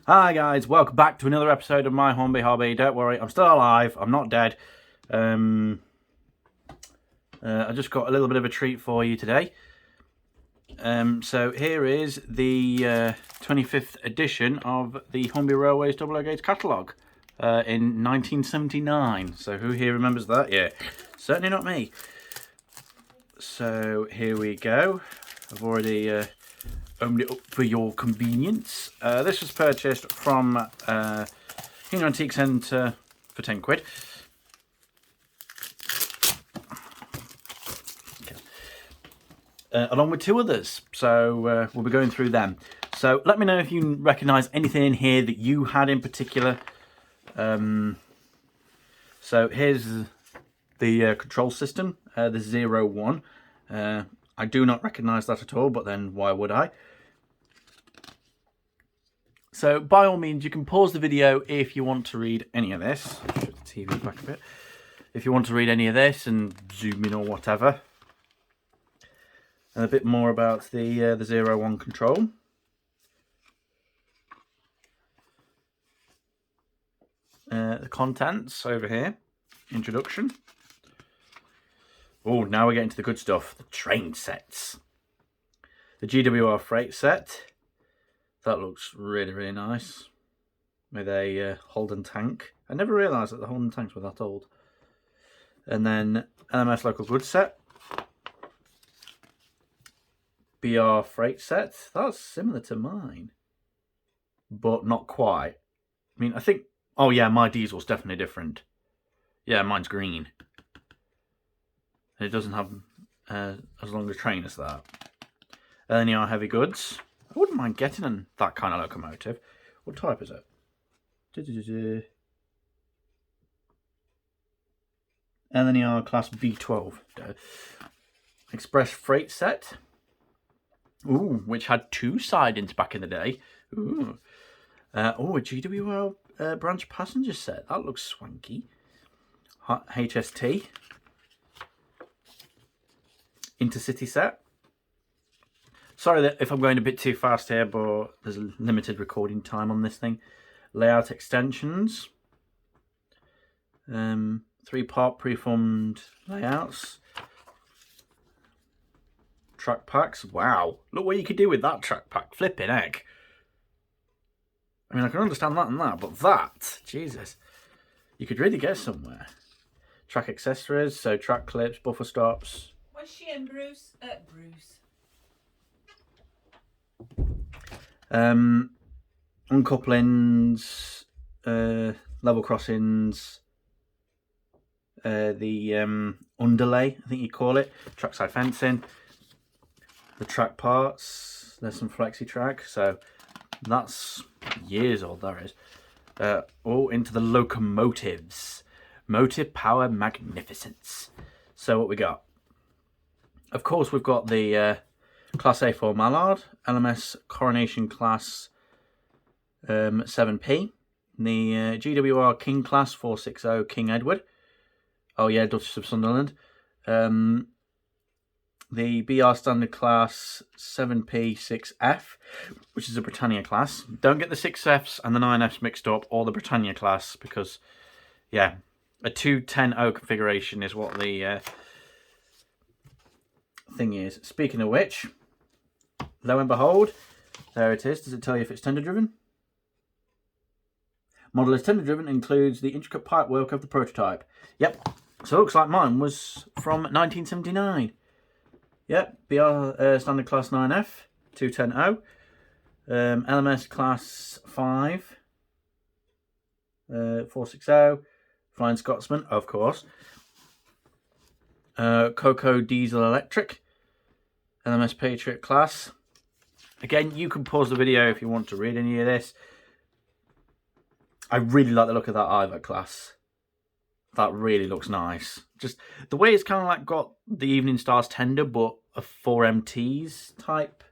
Hi guys, welcome back to another episode of my Hornby hobby. Don't worry, I'm still alive, I'm not dead. I just got a little bit of a treat for you today. So here is the 25th edition of the Hornby Railways Double Gauge Catalogue in 1979. So who here remembers that? Yeah, certainly not me. So here we go. I've already opened it up for your convenience. This was purchased from King Antique Centre for 10 quid. Okay. Along with two others, so we'll be going through them. So let me know if you recognise anything in here that you had in particular. So here's the control system, the 01. I do not recognise that at all, but then why would I? So by all means, you can pause the video if you want to read any of this. Shift the TV back a bit. If you want to read any of this and zoom in or whatever. And a bit more about the 01 control. The contents over here. Introduction. Oh, now we're getting to the good stuff. The train sets. The GWR freight set. That looks really, really nice. With a Holden tank. I never realised that the Holden tanks were that old. And then LMS local goods set. BR freight set. That's similar to mine. But not quite. I mean, I think... Oh yeah, my diesel's definitely different. Yeah, mine's green. It doesn't have as long a train as that. And then you have heavy goods. I wouldn't mind getting that kind of locomotive. What type is it? And then you are class B12. Express freight set. Ooh, which had two sidings back in the day. Ooh. A GWR branch passenger set. That looks swanky. HST. Intercity set. Sorry that if I'm going a bit too fast here, but there's a limited recording time on this thing. Layout extensions. 3-part preformed layouts. Track packs. Wow. Look what you could do with that track pack. Flipping heck. I mean, I can understand that and that, but that, Jesus. You could really get somewhere. Track accessories, so track clips, buffer stops. Where's she and Bruce? Bruce. Uncouplings, level crossings, the underlay, I think you call it, trackside fencing, the track parts. There's some flexi track, so that's years old. There is. Into the locomotives, motive power magnificence. So what we got? Of course, we've got the Class A4 Mallard, LMS Coronation Class 7P, the GWR King Class 460 King Edward, oh yeah, Duchess of Sunderland, the BR Standard Class 7P 6F, which is a Britannia class. Don't get the 6Fs and the 9Fs mixed up, or the Britannia class, because, yeah, a 210.0 configuration is what the thing is. Speaking of which, lo and behold, there it is. Does it tell you if it's tender driven? Model is tender driven, includes the intricate pipework of the prototype. Yep, so it looks like mine was from 1979. Yep, BR Standard Class 9F, 210.0. LMS Class 5, 460. Flying Scotsman, of course. Coco Diesel Electric. LMS Patriot Class. Again, you can pause the video if you want to read any of this. I really like the look of that Iva class. That really looks nice. Just the way it's kind of like got the Evening Stars tender, but a 4MTs type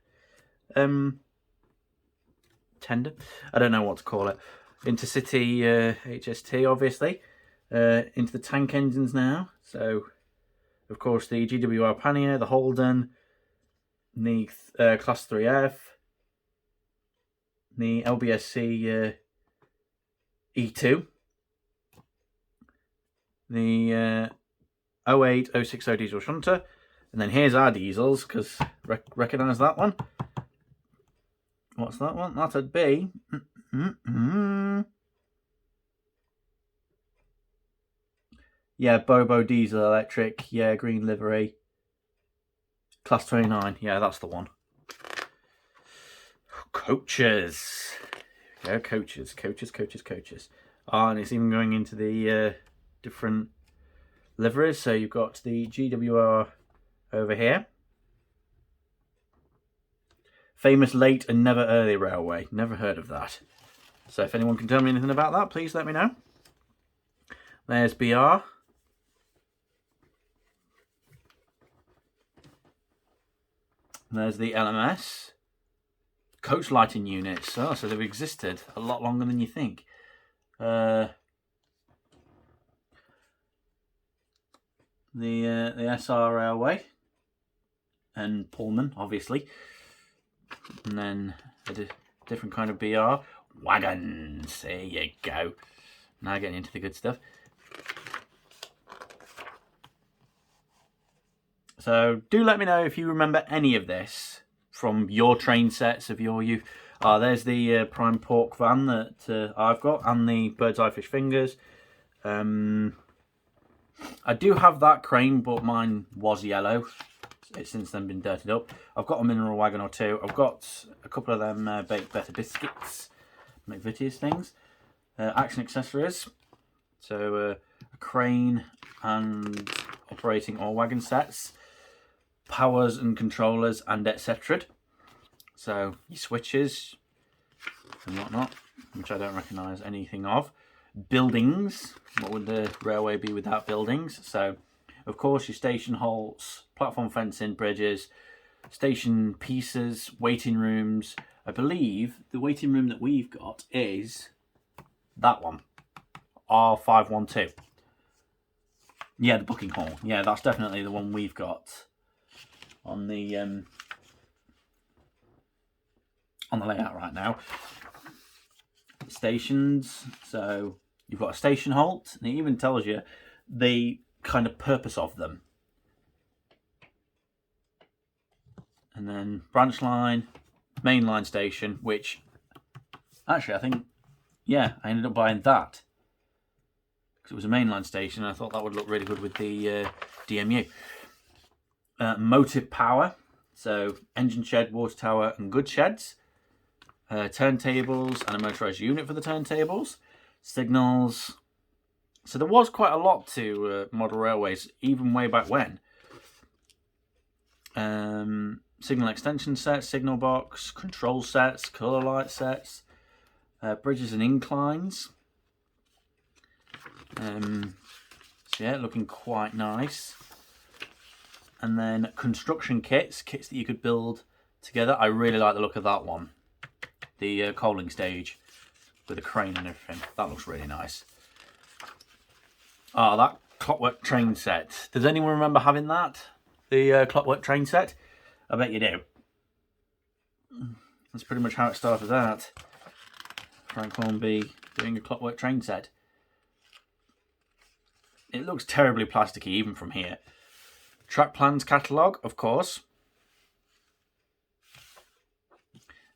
tender. I don't know what to call it. Intercity HST, obviously. Into the tank engines now. So, of course, the GWR Pannier, the Holden, the Class 3F, the LBSC E2, the 08060 diesel shunter, and then here's our diesels, because recognise that one. What's that one? That'd be yeah, Bobo diesel electric, yeah, green livery, class 29, yeah, that's the one. Coaches. Yeah, coaches. And it's even going into the different liveries. So you've got the GWR over here. Famous late and never early railway. Never heard of that. So if anyone can tell me anything about that, please let me know. There's BR. There's the LMS. Coach lighting units. Oh, so they've existed a lot longer than you think. The SR Railway and Pullman, obviously, and then a different kind of BR wagons. There you go. Now getting into the good stuff. So do let me know if you remember any of this from your train sets of your youth. There's the prime pork van that I've got, and the bird's eye fish fingers. I do have that crane, but mine was yellow. It's since then been dirtied up. I've got a mineral wagon or two. I've got a couple of them baked better biscuits, McVitie's things. Action accessories. So a crane and operating all wagon sets. Powers and controllers and etc. So your switches and whatnot, which I don't recognise anything of. Buildings. What would the railway be without buildings? So, of course, your station halts, platform fencing, bridges, station pieces, waiting rooms. I believe the waiting room that we've got is that one, R512. Yeah, the booking hall. Yeah, that's definitely the one we've got on the layout right now. Stations. So you've got a station halt, and it even tells you the kind of purpose of them. And then branch line, main line station, which actually I think, yeah, I ended up buying that because it was a mainline station, and I thought that would look really good with the DMU. Motive power, so engine shed, water tower, and goods sheds. Turntables and a motorised unit for the turntables. Signals. So there was quite a lot to model railways, even way back when. Signal extension sets, signal box, control sets, colour light sets, bridges and inclines. So yeah, looking quite nice. And then construction kits that you could build together. I really like the look of that one. The coaling stage with a crane and everything. That looks really nice. That Clockwork Train Set. Does anyone remember having that? The Clockwork Train Set? I bet you do. That's pretty much how it started out. Frank Hornby doing a Clockwork Train Set. It looks terribly plasticky even from here. Track plans catalogue, of course.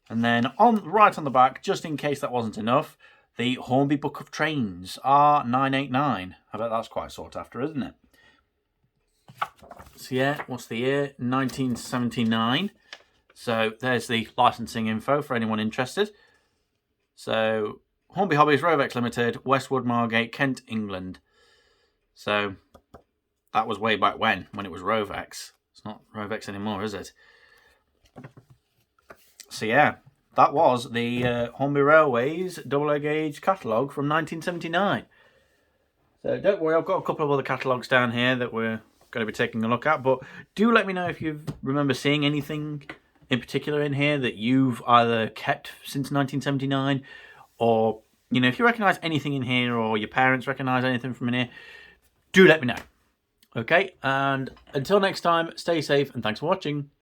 And then right on the back, just in case that wasn't enough, the Hornby Book of Trains, R989. I bet that's quite sought after, isn't it? So yeah, what's the year? 1979. So there's the licensing info for anyone interested. So Hornby Hobbies, Rovex Limited, Westwood, Margate, Kent, England. So that was way back when it was Rovex. It's not Rovex anymore, is it? So yeah, that was the Hornby Railways double A gauge catalogue from 1979. So don't worry, I've got a couple of other catalogues down here that we're going to be taking a look at. But do let me know if you remember seeing anything in particular in here that you've either kept since 1979, or if you recognise anything in here, or your parents recognise anything from in here. Do let me know. Okay, and until next time, stay safe and thanks for watching.